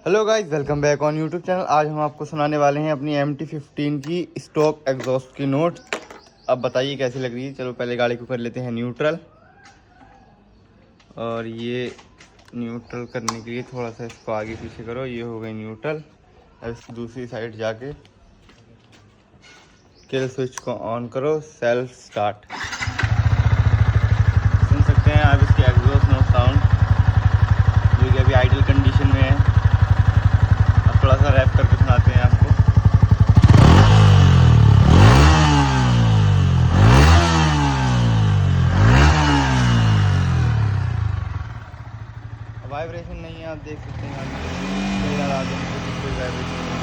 Hello guys, welcome back on YouTube channel. आज हम आपको सुनाने वाले हैं अपनी MT-15 की स्टॉक एग्जॉस्ट की नोट। अब बताइए कैसी लग रही है। चलो पहले गाड़ी को कर लेते हैं न्यूट्रल। और ये न्यूट्रल करने के लिए थोड़ा सा इसको आगे पीछे करो, ये हो गई न्यूट्रल। अब इसकी दूसरी साइड जाके किल स्विच को ऑन करो, सेल्फ स्टार्ट। सुन सकते हैं आप इसकी एग्जॉस्ट नोट साउंड, जो कि अभी आइडल कंडीशन में है। अब थोड़ा सा रैप करके सुनाते हैं आपको। वाइब्रेशन नहीं है, आप देख सकते हैं। कोई वाइब्रेशन नहीं।